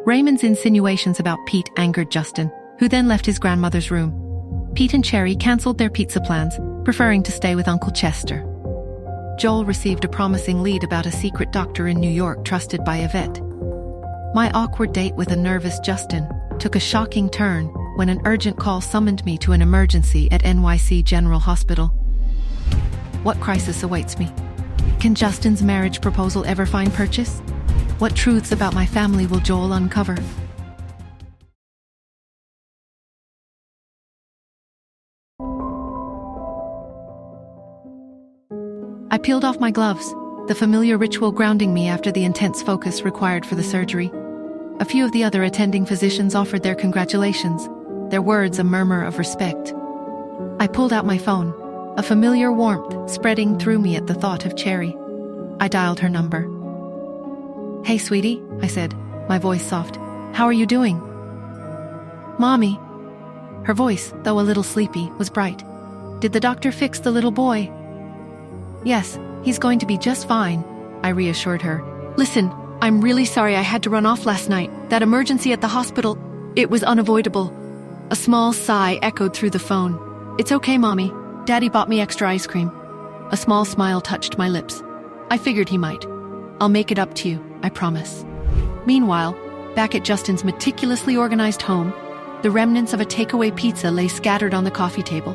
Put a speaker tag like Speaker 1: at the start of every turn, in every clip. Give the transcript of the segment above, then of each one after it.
Speaker 1: Raymond's insinuations about Pete angered Justin, who then left his grandmother's room. Pete and Cherry cancelled their pizza plans, preferring to stay with Uncle Chester. Joel received a promising lead about a secret doctor in New York trusted by Yvette. My awkward date with a nervous Justin took a shocking turn when an urgent call summoned me to an emergency at NYC General Hospital. What crisis awaits me? Can Justin's marriage proposal ever find purchase? What truths about my family will Joel uncover? I peeled off my gloves, the familiar ritual grounding me after the intense focus required for the surgery. A few of the other attending physicians offered their congratulations, their words a murmur of respect. I pulled out my phone, a familiar warmth spreading through me at the thought of Cherry. I dialed her number. "Hey, sweetie," I said, my voice soft. "How are you doing?" "Mommy." Her voice, though a little sleepy, was bright. "Did the doctor fix the little boy?" "Yes, he's going to be just fine," I reassured her. "Listen, I'm really sorry I had to run off last night. That emergency at the hospital, it was unavoidable." A small sigh echoed through the phone. "It's okay, Mommy. Daddy bought me extra ice cream." A small smile touched my lips. I figured he might. "I'll make it up to you, I promise." Meanwhile, back at Justin's meticulously organized home, the remnants of a takeaway pizza lay scattered on the coffee table.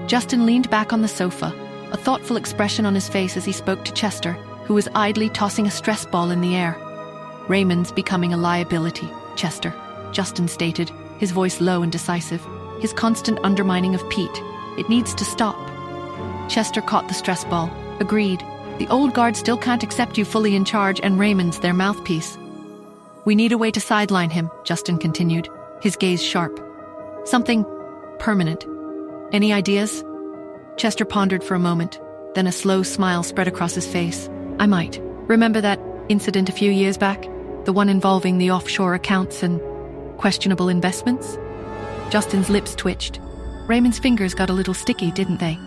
Speaker 1: Justin leaned back on the sofa, a thoughtful expression on his face as he spoke to Chester, who was idly tossing a stress ball in the air. "Raymond's becoming a liability, Chester," Justin stated, his voice low and decisive. "His constant undermining of Pete. It needs to stop." Chester caught the stress ball. "Agreed. The old guard still can't accept you fully in charge, and Raymond's their mouthpiece." "We need a way to sideline him," Justin continued, his gaze sharp. "Something permanent. Any ideas?" Chester pondered for a moment, then a slow smile spread across his face. "I might. Remember that incident a few years back? The one involving the offshore accounts and questionable investments?" Justin's lips twitched. "Raymond's fingers got a little sticky, didn't they?"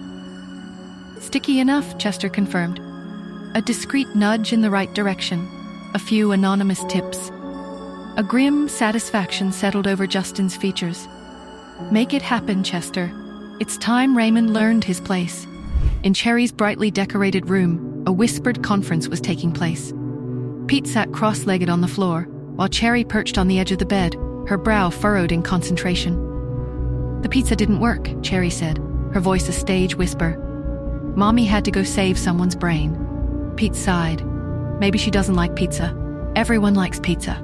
Speaker 1: "Sticky enough," Chester confirmed. A discreet nudge in the right direction. A few anonymous tips. A grim satisfaction settled over Justin's features. "Make it happen, Chester. It's time Raymond learned his place." In Cherry's brightly decorated room, a whispered conference was taking place. Pete sat cross-legged on the floor, while Cherry perched on the edge of the bed, her brow furrowed in concentration. "The pizza didn't work," Cherry said, her voice a stage whisper. "Mommy had to go save someone's brain." Pete sighed. "Maybe she doesn't like pizza. Everyone likes pizza,"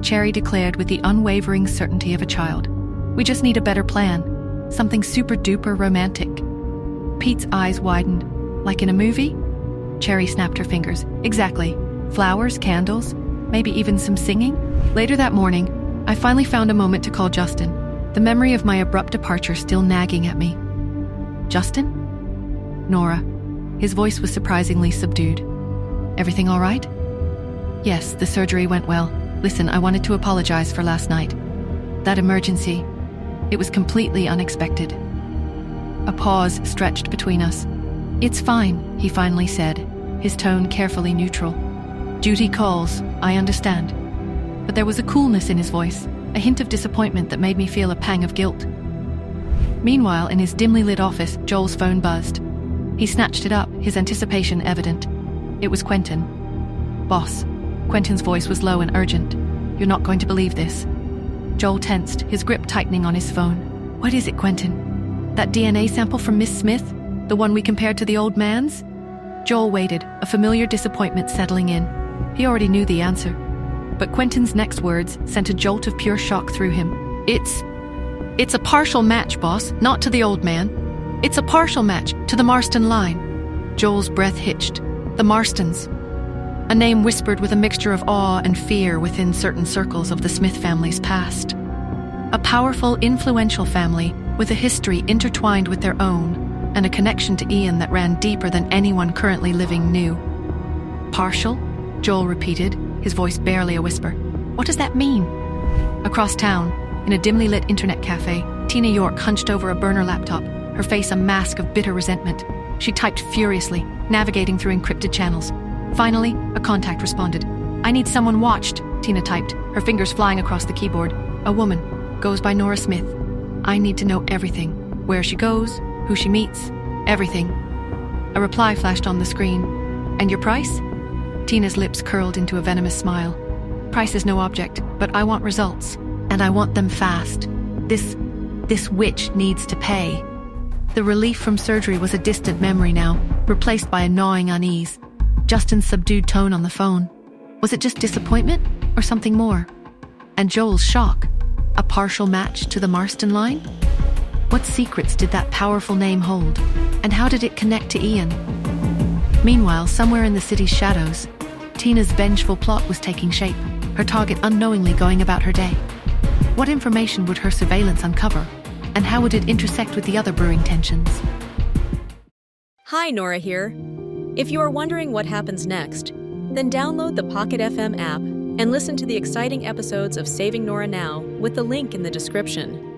Speaker 1: Cherry declared with the unwavering certainty of a child. "We just need a better plan. Something super-duper romantic." Pete's eyes widened. "Like in a movie?" Cherry snapped her fingers. "Exactly. Flowers, candles, maybe even some singing." Later that morning, I finally found a moment to call Justin, the memory of my abrupt departure still nagging at me. "Justin?" "Nora." His voice was surprisingly subdued. "Everything all right?" "Yes, the surgery went well. Listen, I wanted to apologize for last night. That emergency, it was completely unexpected." A pause stretched between us. "It's fine," he finally said, his tone carefully neutral. "Duty calls, I understand." But there was a coolness in his voice, a hint of disappointment that made me feel a pang of guilt. Meanwhile, in his dimly lit office, Joel's phone buzzed. He snatched it up, his anticipation evident. It was Quentin. "Boss." Quentin's voice was low and urgent. "You're not going to believe this." Joel tensed, his grip tightening on his phone. "What is it, Quentin? That DNA sample from Miss Smith? The one we compared to the old man's?" Joel waited, a familiar disappointment settling in. He already knew the answer. But Quentin's next words sent a jolt of pure shock through him. It's a partial match, boss, not to the old man. It's a partial match to the Marsten line." Joel's breath hitched. The Marstens. A name whispered with a mixture of awe and fear within certain circles of the Smith family's past. A powerful, influential family with a history intertwined with their own, and a connection to Ian that ran deeper than anyone currently living knew. "Partial?" Joel repeated, his voice barely a whisper. "What does that mean?" Across town, in a dimly lit internet cafe, Tina York hunched over a burner laptop, her face a mask of bitter resentment. She typed furiously, navigating through encrypted channels. Finally, a contact responded. "I need someone watched. Tina typed, her fingers flying across the keyboard. A woman. Goes by Nora Smith. I need to know everything. Where she goes, who she meets, everything. A reply flashed on the screen. And your price? Tina's lips curled into a venomous smile. Price is no object, but I want results. And I want them fast. This witch needs to pay. The relief from surgery was a distant memory now, replaced by a gnawing unease. Justin's subdued tone on the phone. Was it just disappointment, or something more? And Joel's shock. A partial match to the Marsten line? What secrets did that powerful name hold? And how did it connect to Ian? Meanwhile, somewhere in the city's shadows, Tina's vengeful plot was taking shape, her target unknowingly going about her day. What information would her surveillance uncover? And how would it intersect with the other brewing tensions?
Speaker 2: Hi, Nora here. If you are wondering what happens next, then download the Pocket FM app and listen to the exciting episodes of Saving Nora Now with the link in the description.